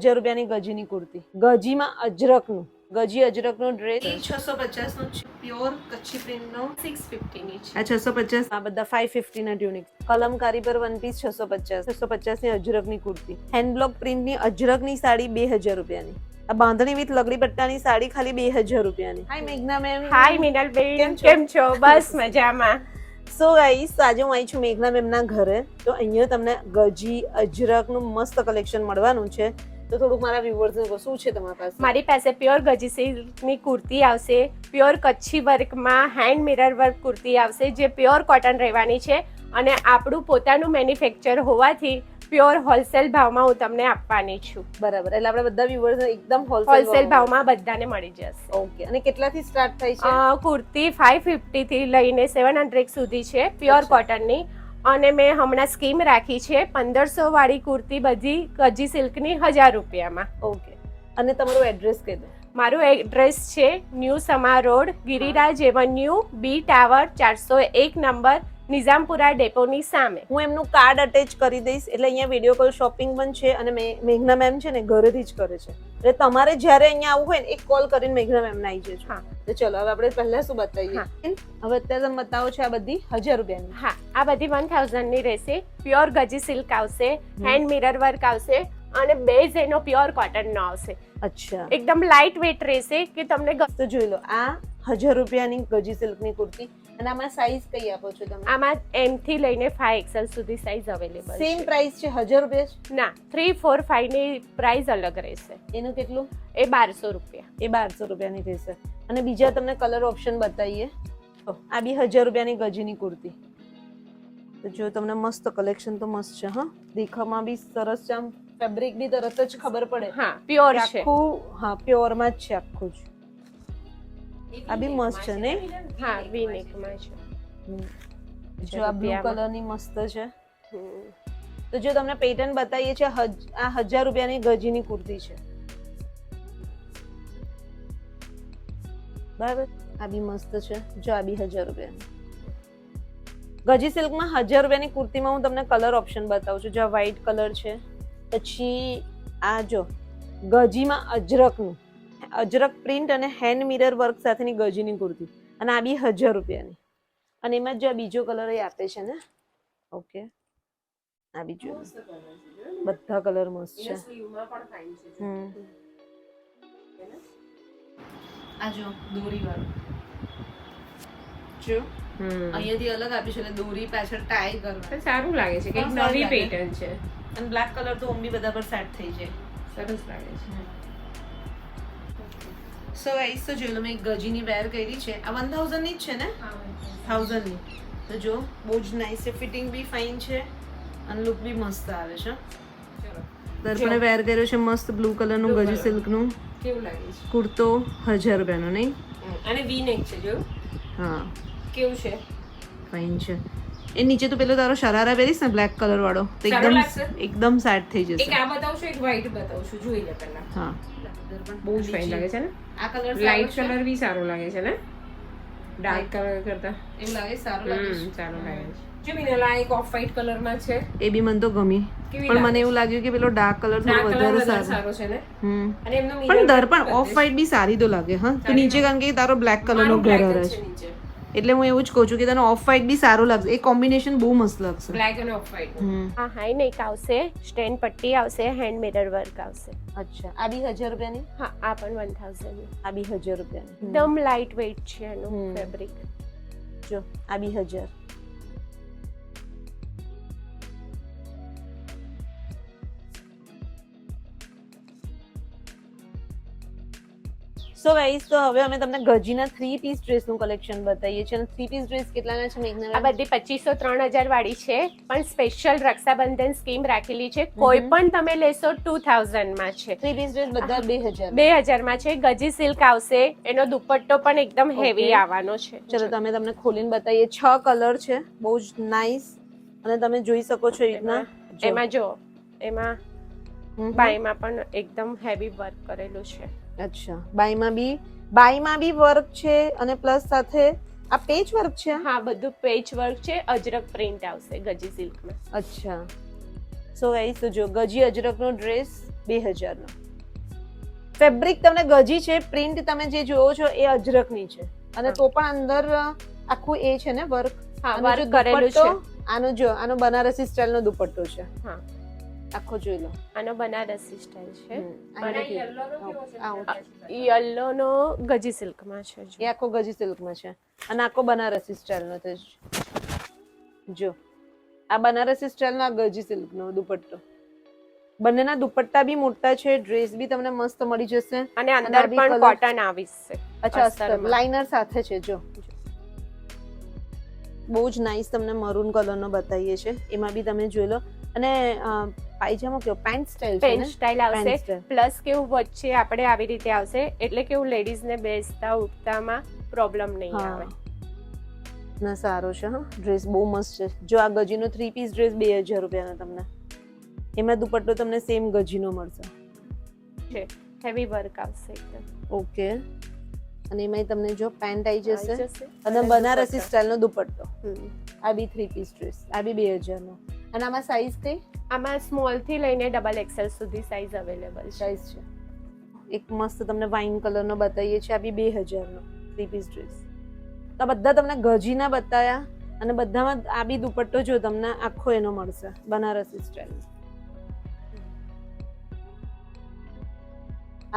1000 રૂપિયાની ગજીની કુર્તી, ગજીમાં અજરકનું, ગજી અજરકનો ડ્રેસ 650 નો છે, પ્યોર કચ્છી પ્રિન્ટનો 650 ની છે. આ 650, આ બધા 550 ના ટ્યુનિક, કલમકારી પર વન પીસ 650 ની અજરકની કુર્તી, હેન્ડ બ્લોક પ્રિન્ટની અજરકની સાડી 2000 રૂપિયાની, આ બાંધણી વિથ લગડી પટ્ટાની સાડી ખાલી 2000 રૂપિયાની. હાય મેઘના મેમ. હાય મિનલ બેન, કેમ છો? બસ મજામાં. સો ગાઈસ, આજે હું આવી છું મેઘના મેમના ઘરે. તો અહીંયા તમને ગજી અજરકનું મસ્ત કલેક્શન મળવાનું છે. તો થોડુંક મારા વ્યુઅર્સને કહો, શું છે તમારી પાસે? મારી પાસે પ્યોર ગજી સિલ્કની કુર્તી આવશે, પ્યોર કચ્છી વર્કમાં હેન્ડ મિરર વર્ક કુર્તી આવશે, જે પ્યોર કોટન રહેવાની છે અને આપણું પોતાનું મેન્યુફેક્ચર હોવાથી પ્યોર હોલસેલ ભાવમાં હું તમને આપવાની છું. બરાબર, એટલે આપણે બધા વ્યુઅર્સને એકદમ હોલસેલ ભાવમાં બધાને મળી જશે. ઓકે, અને કેટલાથી સ્ટાર્ટ થાય છે? કુર્તી 550 થી લઈને 700 સુધી છે, પ્યોર કોટનની. અને મેં હમણાં સ્કીમ રાખી છે 1500 વાળી કુર્તી બધી ગજી સિલ્કની 1000 રૂપિયામાં. ઓકે, અને તમારું એડ્રેસ કહી દો. મારું એડ્રેસ છે ન્યૂ સમા રોડ, ગિરિરાજ એવન્યુ, બી ટાવર, 401 નંબર, નિઝામપુરા ડેપોની સામે. હું એમનું કાર્ડ અટેચ કરી દઈશ, એટલે અહીંયા વિડીયો કોલ શોપિંગ પણ છે અને મેઘના મેમ છે ને ઘરેથી જ કરે છે, એટલે તમારે જ્યારે અહીંયા આવવું હોય ને એક કોલ કરીને મેઘના મેમને આવી જજો. હા, તો ચલો હવે આપણે પહેલા શું બતાવીએ? હવે અત્યારે તમે બતાવો છો આ બધી 1000 રૂપિયાની. હા, આ બધી 1000 ની રહેશે. પ્યોર ગજી સિલ્ક આવશે, હેન્ડ મિરર વર્ક આવશે અને બેઝ એનો પ્યોર કોટન નો આવશે. અચ્છા, એકદમ લાઇટ વેટ રહેશે કે તમને તો જોઈ લો, આ 1000 રૂપિયાની ગજી સિલ્કની કુર્તી. અને આમાં સાઈઝ કઈ આપો છો તમે? આમાં M થી લઈને 5XL સુધી સાઈઝ અવેલેબલ છે. સેમ પ્રાઇસ છે 1000 રૂપિયા? ના, 3, 4, 5 ની પ્રાઇસ અલગ રહેશે. એનું કેટલું? એ 1200 રૂપિયા. એ 1200 રૂપિયાની રહેશે. અને બીજા તમને કલર ઓપ્શન બતાવીએ. આ બી 1000 રૂપિયાની ગજીની કુર્તી. તો જો તમને મસ્ત કલેક્શન તો મસ્ત છે. હા, દેખાવમાં બી સરસ છે, આમ ફેબ્રિક બી તરત જ ખબર પડે. હા, પ્યોર છે આખું. હા, પ્યોરમાં જ છે આખું જ. આ બી મસ્ત છે ને? હા, વી-નેકમાં છે. જો આ બ્લુ કલરની મસ્ત છે. તો જો તમને પેટર્ન બતાવીએ છે, આ 1000 રૂપિયાની ગજીની કુર્તી છે. બરાબર, આ બી મસ્ત છે. જો આ બી 1000 રૂપિયાની ગજી સિલ્કમાં 1000 રૂપિયાની કુર્તીમાં હું તમને કલર ઓપ્શન બતાવું છું. જો આ વ્હાઈટ કલર છે, પછી આ જો ગજીમાં અજરકનું, અજરક પ્રિન્ટ અને હેન્ડ મિરર વર્ક સાથેની ગજીની કુર્તી, અને આ બી 1000 રૂપિયાની. અને એમાં જો બીજો કલર એ આપે છે ને. ઓકે, આ બીજો, બધા કલર મસ્ત છે. આ જો દોરી વાળું, જો અહીંયાથી અલગ આપી છે, એટલે દોરી પાછળ ટાઈ કરવાનું. સારું લાગે છે, કંઈક નવી પેટર્ન છે. અને બ્લેક કલર તો ઓમ બી બધા પર સેટ થઈ જાય. સરસ લાગે છે. સો ગાઈસ, તો જોઈ લો, મેં એક ગજીની વેર કરી છે. આ 1000 ની જ છે ને? 1000 ની. તો જો બહુ જ નાઇસ છે, ફિટિંગ બી ફાઇન છે અને લુક બી મસ્ત આવે છે. દર્પણે વેર કર્યો છે મસ્ત બ્લુ કલરનું ગજી સિલ્કનું. કેવું લાગે છે? કુર્તો 1000 રૂપિયાનો, નહીં? અને વી-નેક છે, જો. હા, કેવું છે? ફાઇન છે. એ નીચે તો પેલો તારો શરારા પહેરીશ ને બ્લેક કલર વાળો, તો એકદમ સેટ થઈ જશે. એક આ બતાવું છું, એક વ્હાઈટ બતાવું છું, જોઈ લે પહેલા. હા, બહુ જ ફાઇન લાગે છે ને. આ કલર લાઈટ કલર બી સારો લાગે છે ને, ડાર્ક કલર કરતા. એવું લાગે, સારું લાગે છે. સારું લાગે છે. જો મિનલા એક ઓફ વ્હાઈટ કલરમાં છે, એ બી મને તો ગમી, પણ મને એવું લાગ્યું કે પેલો ડાર્ક કલર થોડો વધારે સારો છે ને. અને એમનો પણ દર્પણ ઓફ વ્હાઈટ બી સારી તો લાગે. હા, તો નીચે કારણ કે તારો બ્લેક કલરનો ઘેર છે, એટલે હું એવું જ કહું છું કે તને ઓફ વ્હાઈટ બી સારું લાગશે. એ કોમ્બિનેશન બહુ મસ્ત લાગશે, બ્લેક અને ઓફ વ્હાઈટ. હા, હાઈ નેક આવશે, સ્ટેન પટ્ટી આવશે, હેન્ડ મિરર વર્ક આવશે. અચ્છા, આ બી 1000 રૂપિયાની? હા, આ પણ 1000 ની. આ બી 1000 રૂપિયાની. એકદમ લાઇટ વેઇટ છે એનું ફેબ્રિક. જો આ બી 1000. સો ગાઈસ, તો હવે અમે તમને ગજીના 3 પીસ ડ્રેસનું કલેક્શન બતાવીએ છીએ. અને 3 પીસ ડ્રેસ કેટલાના છે મેઘના? આ બધી 2500-3000 વાળી છે, પણ સ્પેશિયલ રક્ષાબંધન સ્કીમ રાખેલી છે. કોઈ પણ તમે લેશો 2000 માં છે. 3 પીસ ડ્રેસ બધા 2000 માં છે. ગજી સિલ્ક આવશે, એનો દુપટ્ટો પણ એકદમ હેવી આવવાનો છે. ચલો તમે તમને ખોલીને બતાવીએ. 6 કલર છે, બહુ જ નાઇસ. અને તમે જોઈ શકો છો રીતના. એમાં જો, એમાં બાયમાં પણ એકદમ હેવી વર્ક કરેલું છે. અચ્છા, બાયમાં બી વર્ક છે અને પ્લસ સાથે આ પેચ વર્ક છે. હા, બધું પેચ વર્ક છે. અજરક પ્રિન્ટ આવશે ગજી સિલ્કમાં. અચ્છા, સો ગાઈસ, તો જો ગજી અજરકનો ડ્રેસ 2000 નો. ફેબ્રિક તમને ગજી છે, પ્રિન્ટ તમે જે જોવો છો એ અજરકની છે અને તો પણ અંદર આખું એ છે ને વર્ક. હા, અને જો વર્ક કરેલું છે. દુપટ્ટો આનો જો આનો બનારસી સ્ટાઇલ નો દુપટ્ટો છે. હા, આખો જોઈ લો. આનો બનારસી સ્ટાઇલ છે. અને યલો નો ગજી સિલ્ક માં છે એ આખો ગજી સિલ્ક માં છે અને આખો બનારસી સ્ટાઇલ નો છે. જો આ બનારસી સ્ટાઇલ નો આ ગજી સિલ્ક નો દુપટ્ટો. બંનેના દુપટ્ટા બી મોટા છે, ડ્રેસ બી તમને મસ્ત મળી જશે અને અંદર પણ કોટન આવીશે. અચ્છા, અસ્તર લાઇનર સાથે છે. જો બહુ જ નાઈસ તમને મરૂન કલર નો બતાવીએ છે. એમાં બી તમે જોઈ લો. અને પાયજામો કેવો પેન્ટ સ્ટાઇલ છે પેન્ટ ને, સ્ટાઇલ આવશે. પ્લસ કેવું વચ્ચે આપણે આવી રીતે આવશે એટલે કેવું લેડીઝ ને બેસતા ઉઠતામાં પ્રોબ્લેમ નહીં આવે. ના સારો છે હા, ડ્રેસ બહુ મસ્ત છે. જો આ ગજીનો 3 પીસ ડ્રેસ 2000 રૂપિયાનો તમને. એમાં દુપટ્ટો તમને સેમ ગજીનો મળશે છે. હેવી વર્ક આવશે એકદમ. ઓકે. અને એમાં તમને જો પેન્ટ આવી જશે અને બનારસી સ્ટાઇલનો દુપટ્ટો. આ બી 3 પીસ ડ્રેસ, આ બી 2000 નો. અને આમાં સાઈઝ કઈ? આમાં સ્મોલ થી લઈને ડબલ એક્સેલ સુધી સાઈઝ અવેલેબલ છે. સાઈઝ છે. એક મસ્ત તમને વાઇન કલર નો બતાવીએ છીએ, આ બી 2000 નો 3 પીસ ડ્રેસ. તો બધા તમને ગજીના બતાયા અને બધામાં આ બી દુપટ્ટો જો તમને આખો એનો મળશે બનારસી સ્ટાઇલ.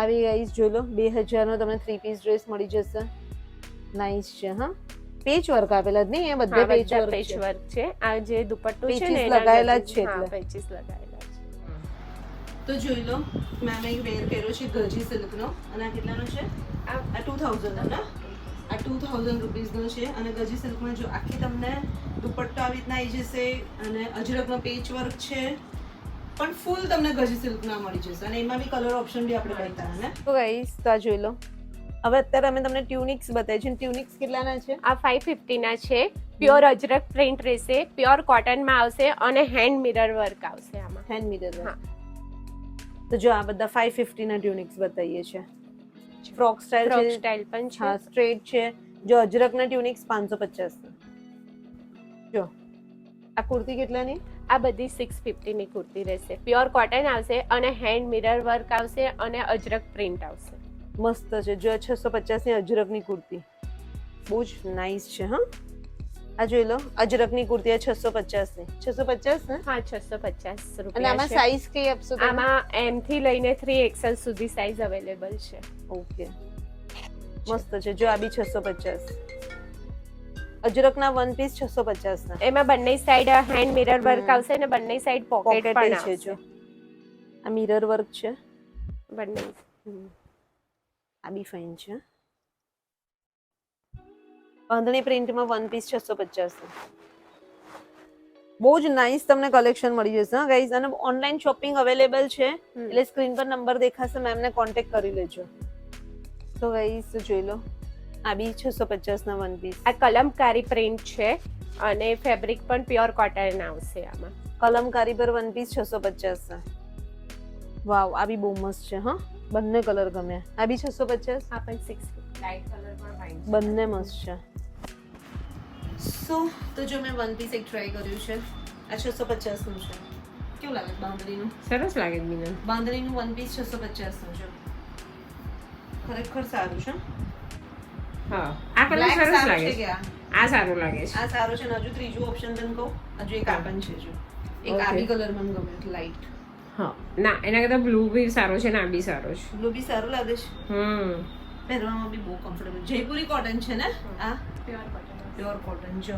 આવી ગાઈસ જોઈ લો, 2000 નો તમને 3 પીસ ડ્રેસ મળી જશે. નાઈસ છે હા. પેચ વર્ક આપેલા જ નહીં, એ બધે પેચ વર્ક છે. આ જે દુપટ્ટો છે ને લગાવેલા જ છે એટલે પેચીસ લગાવેલા છે. તો જોઈ લો, મેં એક વેર કર્યો છે ગજી સિલ્ક નો અને આ કેટલાનો છે? આ 2000 નો ને. આ 2000 રૂપીસ નો છે અને ગજી સિલ્ક માં જો આખી તમને દુપટ્ટો આવી રીતના આવી જશે અને અજરકનો પેચ વર્ક છે પણ ફૂલ તમને ગજી સિલ્ક ના મળી જશે અને એમાં બી કલર ઓપ્શન બી આપણે બતાવ્યા ને. તો ગાઈસ તો જોઈ લો. હવે અત્યારે અમે તમને ટ્યુનિક્સ બતાવી છે. ટ્યુનિક્સ કેટલાના છે? આ 550 ના છે. પ્યોર અજરક પ્રિન્ટ રહેશે, પ્યોર કોટન માં આવશે અને હેન્ડ મિરર વર્ક આવશે આમાં. Hand mirror. હા. તો જો આ બધા 550 ના ટ્યુનિક્સ બતાવીએ છે. ફ્રોક સ્ટાઇલ છે, ફ્રોક સ્ટાઇલ પણ છે. હા, સ્ટ્રેટ છે. જો અજરકના ટ્યુનિક્સ 550 ના. જો આ કુર્તી કેટલાની? આ બધી 650 ની કુર્તી રહેશે. પ્યોર કોટન આવશે અને હેન્ડ મિરર વર્ક આવશે અને અજરક પ્રિન્ટ આવશે. મસ્ત છે. જો 650 ની અજરકની કુર્તી બહુ જ નાઈસ છે હા. આ જોઈ લો, અજરકની કુર્તી આ 650 ની. 650 ને? હા, 650 રૂપિયા. અને આમાં સાઈઝ કઈ આપશો તમે? આમાં M થી લઈને 3XL સુધી સાઈઝ અવેલેબલ છે. ઓકે, મસ્ત છે. જો આ બી 650. અજરકના વન પીસ 650 ના. એમાં બંને સાઈડ હેન્ડ મિરર વર્ક આવશે અને બંને સાઈડ પોકેટ પણ છે. જો આ મિરર વર્ક છે બંને. આ બી ફાઇન છે. બાંધણી પ્રિન્ટમાં વન પીસ 650. બહુ જ નાઈસ તમને કલેક્શન મળી જશે હા ગાઈઝ. અને ઓનલાઈન શોપિંગ અવેલેબલ છે એટલે સ્ક્રીન પર નંબર દેખાશે, મેમને કોન્ટેક્ટ કરી લેજો. તો ગાઈઝ જોઈ લો, આ બી 650 ના વન પીસ. આ કલમકારી પ્રિન્ટ છે અને ફેબ્રિક પણ પ્યોર કોટન આવશે આમાં. કલમકારી પર વન પીસ 650 ના. વાવ, આ બી બહુ મસ્ત છે હા. બંને કલર ગમે. આ બી 650. આ પણ 650 લાઈટ કલર પણ વાઇન. બંને મસ્ત છે. તો જો મેં વન પીસ એક ટ્રાય કર્યું છે. આ 650 નું છે. કેવું લાગે બાંધણીનું? સરસ લાગે બીના. બાંધણીનું વન પીસ 650 નું છે. ખરેખર સારું છે. હા, આ કલર સરસ લાગે છે. આ સારું લાગે છે. આ સારું છે. હજુ ત્રીજું ઓપ્શન તને કહું, હજુ એક આ પણ છે. જો એક આબી કલર મને ગમે, લાઈટ. હા, ના એના કરતા બ્લુ બી સારો છે ને આ બી સારો છે. બ્લુ બી સારું લાગે છે. પહેરવામાં બી બહુ કમ્ફર્ટેબલ. જયપુરી કોટન છે ને આ? Pure cotton. જો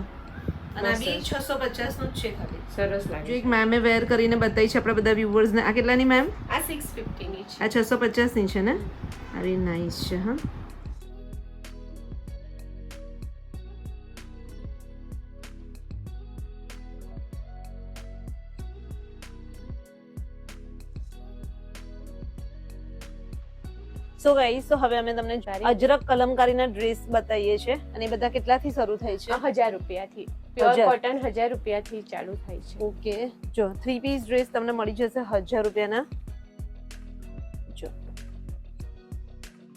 અને આ બી 650 નું જ છે ખાલી. સરસ લાગે. જો એક મેમે વેર કરીને બતાવી છે આપણા બધા વ્યુઅર્સ ને. આ કેટલાની મેમ? આ 650 ની છે. આ 650 ની છે ને? આ બી નાઈસ છે હા. સો ગાઈસ, તો હવે અમે તમને અજરક કલમકારીના ડ્રેસ બતાવીએ છીએ અને એ બધા કેટલાથી શરૂ થાય છે? 1000 રૂપિયાથી. પ્યોર કોટન 1000 રૂપિયાથી ચાલુ થાય છે. ઓકે. જો 3 પીસ ડ્રેસ તમને મળી જશે 1000 રૂપિયાના. જો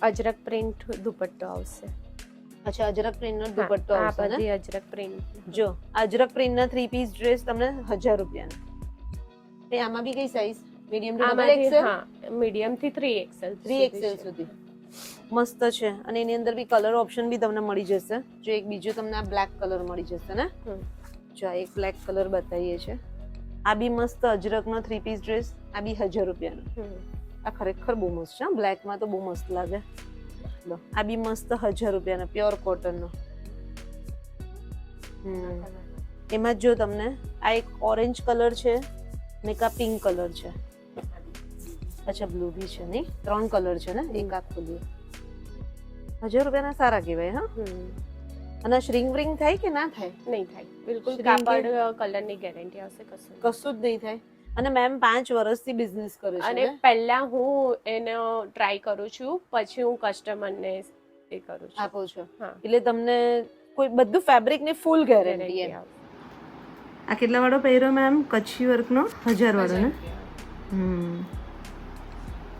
અજરક પ્રિન્ટ દુપટ્ટો આવશે. અચ્છા, અજરક પ્રિન્ટનો દુપટ્ટો આવશે ને? આ બધી અજરક પ્રિન્ટ. જો અજરક પ્રિન્ટના 3 પીસ ડ્રેસ તમને 1000 રૂપિયાના. એ આમાં બી કઈ સાઈઝ? મીડિયમ ટુ ડબલ આમાંથી એક્સેલ, હા મીડિયમ થી 3XL 3XL સુધી મસ્ત છે. અને એની અંદર બી કલર ઓપ્શન બી તમને મળી જશે. જો એક બીજો તમને આ બ્લેક કલર મળી જશે ને. જો આ એક બ્લેક કલર બતાવીએ છે. આ બી મસ્ત અજરકનો 3 પીસ ડ્રેસ. આ બી 1000 રૂપિયાનો. આ ખરેખર બહુ મસ્ત છે. બ્લેક માં તો બહુ મસ્ત લાગે. લો આ બી મસ્ત 1000 રૂપિયાનો પ્યોર કોટનનો. એમાં જો તમને આ એક ઓરેન્જ કલર છે ને એક આ પિંક કલર છે. અચ્છા બ્લુ બી છે નહીં, 3 કલર છે ને. એક આ ખોલીએ. 1000 રૂપિયાના સારા કહેવાય. હા. અને શ્રિંક વ્રિંક થાય કે ના થાય? નહીં થાય, બિલકુલ Shrinking? કાપડ કલરની ગેરંટી આવશે, કશું જ નહીં થાય. અને મેમ 5 વર્ષથી બિઝનેસ કરે છે અને પહેલા હું એનો ટ્રાય કરું છું, પછી હું કસ્ટમરને એ કરું છું, આપો છો. હા. એટલે તમને કોઈ બધું ફેબ્રિક ની ફૂલ ગેરંટી એમ. આ કેટલા વાળો પહેર્યો મેમ? કચ્છી વર્કનો 1000 વાળો ને.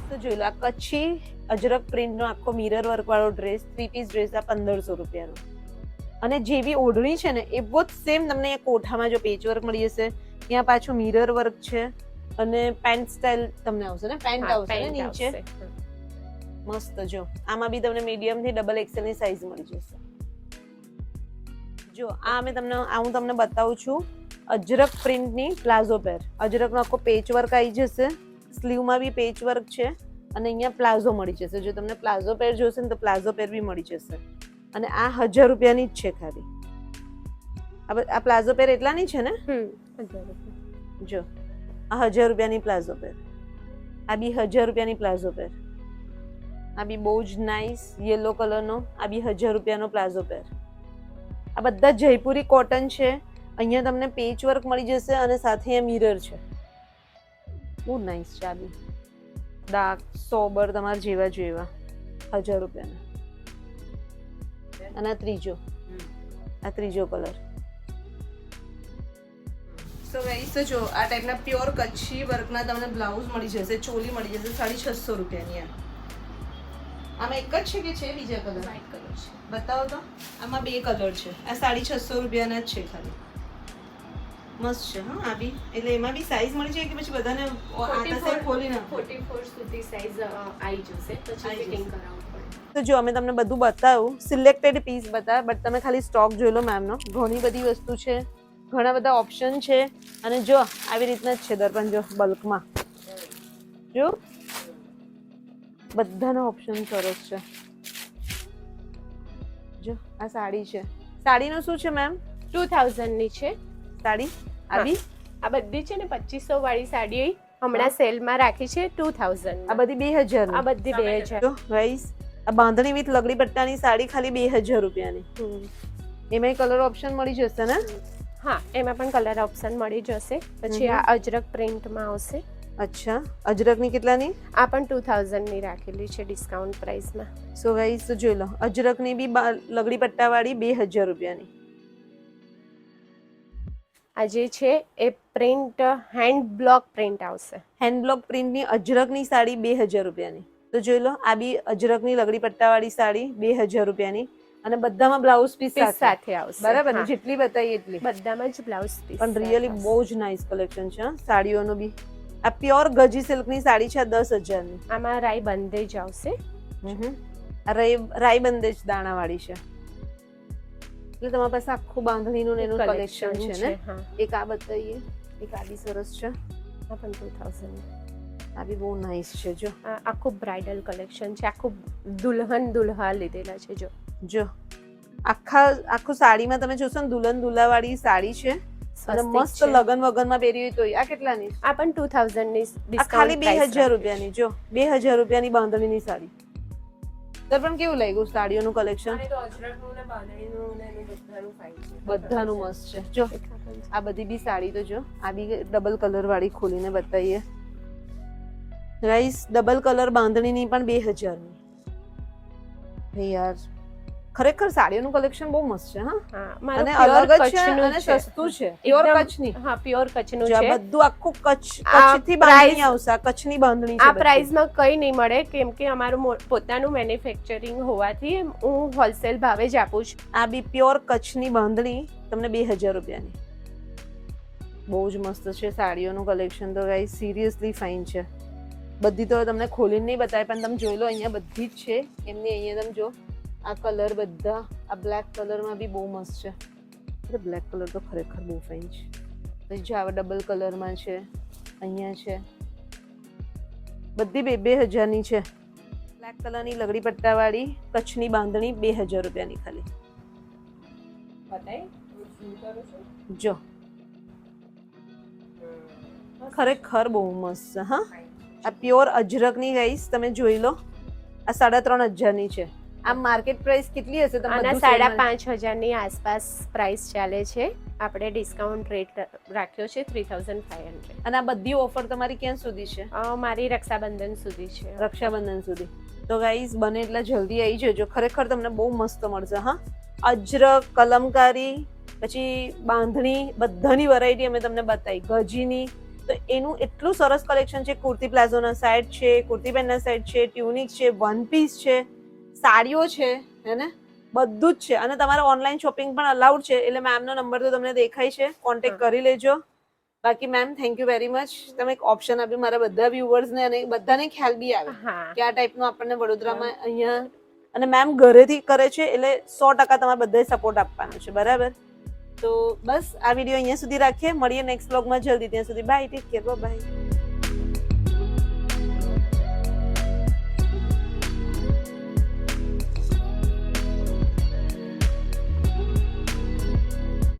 તો જોઈ લો આ કચ્છી અજરક પ્રિન્ટનો આખો મિરર વર્ક વાળો ડ્રેસ, 3 પીસ ડ્રેસ આ 1500 રૂપિયાનો. અને જેવી ઓઢણી છે ને એવો જ સેમ તમને એક કોઠામાં જો પેચ વર્ક મળી જશે. ત્યાં પાછું મિરર વર્ક છે અને પેન્ટ સ્ટાઇલ તમને આવશે ને. પેન્ટ આવશે ને નીચે. મસ્ત. જો આમાં બી તમને મીડિયમ થી ડબલ એક્સેલ ની સાઈઝ મળી જશે. જો આ હું તમને બતાવું છું અજરક પ્રિન્ટની પ્લાઝો પેર. અજરકનો આખો પેચ વર્ક આવી જશે. સ્લીવમાં બી પેચ વર્ક છે અને અહીંયા પ્લાઝો મળી જશે. જો તમને પ્લાઝો પેર જોશે ને તો પ્લાઝો પેર બી મળી જશે. અને આ 1000 રૂપિયાની જ છે ખાલી. આ પ્લાઝો પેર એટલાની છે ને. જો આ 1000 રૂપિયાની પ્લાઝો પેર. આ બી 1000 રૂપિયાની પ્લાઝો પેર. આ બી બહુ જ નાઇસ યલો કલરનો. આ બી 1000 રૂપિયાનો પ્લાઝો પેર. આ બધા જયપુરી કોટન છે. અહીંયા તમને પેચ વર્ક મળી જશે અને સાથે અહીંયા મિરર છે. બહુ નાઇસ છે. આ બી ડાર્ક સોબર તમારે જેવા જેવા 1000 રૂપિયાના. અને આ ત્રીજો કલર. સો ગાઈસ તો જો આ ટાઈપના પ્યોર કચ્છી વર્કના તમને બ્લાઉઝ મળી જશે, ચોલી મળી જશે 650 રૂપિયાની. આમાં એક જ છે કે છે બીજા કલર? વ્હાઈટ કલર છે. બતાવો તો. આમાં 2 કલર છે. આ 650 રૂપિયાના જ છે ખાલી. મસ્ત છે. હા આ બી એટલે એમાં બી સાઈઝ મળી જાય કે પછી બધાને આટા સાઈડ ખોલી નાખો? 44 સુધી સાઈઝ આવી જશે, પછી ફિટિંગ કરાવવું પડે. તો જો અમે તમને બધું બતાવ્યું, સિલેક્ટેડ પીસ બતાવ્યા, બટ તમે ખાલી સ્ટોક જોઈ લો મેમનો. ઘણી બધી વસ્તુ છે, ઘણા બધા ઓપ્શન છે. અને જો આવી રીતના જ છે દર્પણ. જો બલ્કમાં જો બધાના ઓપ્શન સરસ છે. જો આ સાડી છે. સાડીનું શું છે મેમ? 2000 ની છે સાડી. આવી આ બધી છે ને 2500 વાળી સાડી હમણાં સેલમાં રાખી છે 2000. આ બધી 2000. આ બધી 2000. જો ગાઈસ આ બાંધણી વિથ લગડી પટ્ટાની સાડી ખાલી 2000 રૂપિયાની. એમાં કલર ઓપ્શન મળી જશે ને? હા, એમાં પણ કલર ઓપ્શન મળી જશે. પછી આ અજરક પ્રિન્ટમાં આવશે. અચ્છા, અજરકની કેટલાની? આ પણ 2000 ની રાખેલી છે ડિસ્કાઉન્ટ પ્રાઇસમાં. સો ગાઈસ તો જોઈ લો, અજરકની બી લગડી પટ્ટાવાળી 2000 રૂપિયાની. આ જે છે એ પ્રિન્ટ હેન્ડ બ્લોક પ્રિન્ટ આવશે. હેન્ડ બ્લોક પ્રિન્ટની અજરકની સાડી 2000 રૂપિયાની. તો જોઈ લો, આ બી અજરકની લગડી પટ્ટાવાળી સાડી 2000 રૂપિયાની. અને બધામાં બ્લાઉઝ પીસ સાથે આવશે. બરાબર ને? જેટલી બતાવી એટલી. બધામાં જ બ્લાઉઝ પીસ. પણ રિયલી બહુ જ નાઇસ કલેક્શન છે સાડીઓનું બી. આ પ્યોર ગજી સિલ્કની સાડી છે 10000 ની. આમાં રાઈ બંદેજ આવશે. રાઈ બંદેજ દાણાવાળી છે. એટલે તમારી પાસે આખું બાંધણીનું એનું કલેક્શન છે ને. એક આ બતાવીએ. એક આ બી સરસ છે. આ પણ 2000. આ બી બહુ નાઇસ છે. જો આખું બ્રાઇડલ કલેક્શન છે. આખું દુલ્હા લીધેલા છે. જો આખું સાડીમાં તમે જોશો ને દુલ્હન દુલ્હાવાળી સાડી છે. અને મસ્ત લગન વગનમાં પહેરી હોય તો આ કેટલાની? આ પણ 2000 ની. આ ખાલી 2000 રૂપિયાની. જો 2000 રૂપિયાની બાંધણીની સાડી. તો પણ કેવું લાગ્યું સાડીઓનું કલેક્શન? બધાનું મસ્ત છે. જો આ બધી બી સાડી તો જો આ બી ડબલ કલર વાળી ખોલીને બતાવીએ. રાઈસ ડબલ કલર બાંધણીની પણ 2000 ની. યાર ખરેખર સાડીઓનું કલેક્શન બહુ મસ્ત છે. અને અલગ જ છે અને સસ્તું છે. પ્યોર કચ્છની. હા, પ્યોર કચ્છનું છે. છે. બધું આખું કચ્છથી બાંધણી આવશે. કચ્છની બાંધણી છે. આ પ્રાઇસમાં કઈ નહીં મળે, કેમ કે અમારું પોતાનું મેન્યુફેક્ચરિંગ હોવાથી હું હોલસેલ ભાવે જ આપું છું. આ બી પ્યોર કચ્છની બાંધણી તમને 2000 રૂપિયાની. બહુ જ મસ્ત છે સાડીઓનું કલેક્શન તો ગાઈસ સિરિયસલી ફાઇન છે. બધી તો તમને ખોલીને નહીં બતાવે પણ તમે જોઈ લો અહીંયા બધી જ છે એમની. અહીંયા તમે જો આ કલર બધા આ બ્લેક કલરમાં બી બહુ મસ્ત છે. અરે બ્લેક કલર તો ખરેખર બહુ ફાઇન છે. પછી જો આવા ડબલ કલરમાં છે, અહીંયા છે, બધી 2000ની છે. બ્લેક કલરની લગડી પટ્ટાવાળી કચ્છની બાંધણી 2000 રૂપિયાની ખાલી. જો ખરેખર બહુ મસ્ત છે. હા આ પ્યોર અજરકની ગાઈસ તમે જોઈ લો. આ 3500ની છે. આ માર્કેટ પ્રાઇસ કેટલી હશે? આના 5,500ની આસપાસ પ્રાઇસ ચાલે છે. આપણે ડિસ્કાઉન્ટ રેટ રાખ્યો છે 3,500. અને આ બધી ઓફર તમારી ક્યાં સુધી છે? મારી રક્ષાબંધન સુધી છે. રક્ષાબંધન સુધી. તો ગાઈસ બને એટલા જલ્દી આવી જજો. ખરેખર તમને બહુ મસ્ત મળશે. હા અજરક, કલમકારી, પછી બાંધણી બધાની વેરાયટી અમે તમને બતાવી. ગજીની તો એનું એટલું સરસ કલેક્શન છે. કુર્તી પ્લાઝોના સેટ છે, કુર્તી પેન્ટના સેટ છે, ટ્યુનિક છે, વન પીસ છે, સાડીઓ છે, હે ને બધું જ છે. અને તમારે ઓનલાઈન શોપિંગ પણ અલાઉડ છે. એટલે મેમનો નંબર તો તમને દેખાય છે, કોન્ટેક્ટ કરી લેજો. બાકી ma'am thank you very much. તમે એક ઓપ્શન આપ્યું મારા બધા વ્યુઅર્સને અને બધાને ખ્યાલ બી આવે કે આ ટાઈપનું આપણને વડોદરામાં અહીંયા. અને મેમ ઘરેથી કરે છે એટલે 100% તમારે બધાએ સપોર્ટ આપવાનો છે. બરાબર? તો બસ આ વિડીયો અહીંયા સુધી રાખીએ. મળીએ નેક્સ્ટ વ્લોગમાં જલ્દી. ત્યાં સુધી બાય, ટેક કેર, બાય.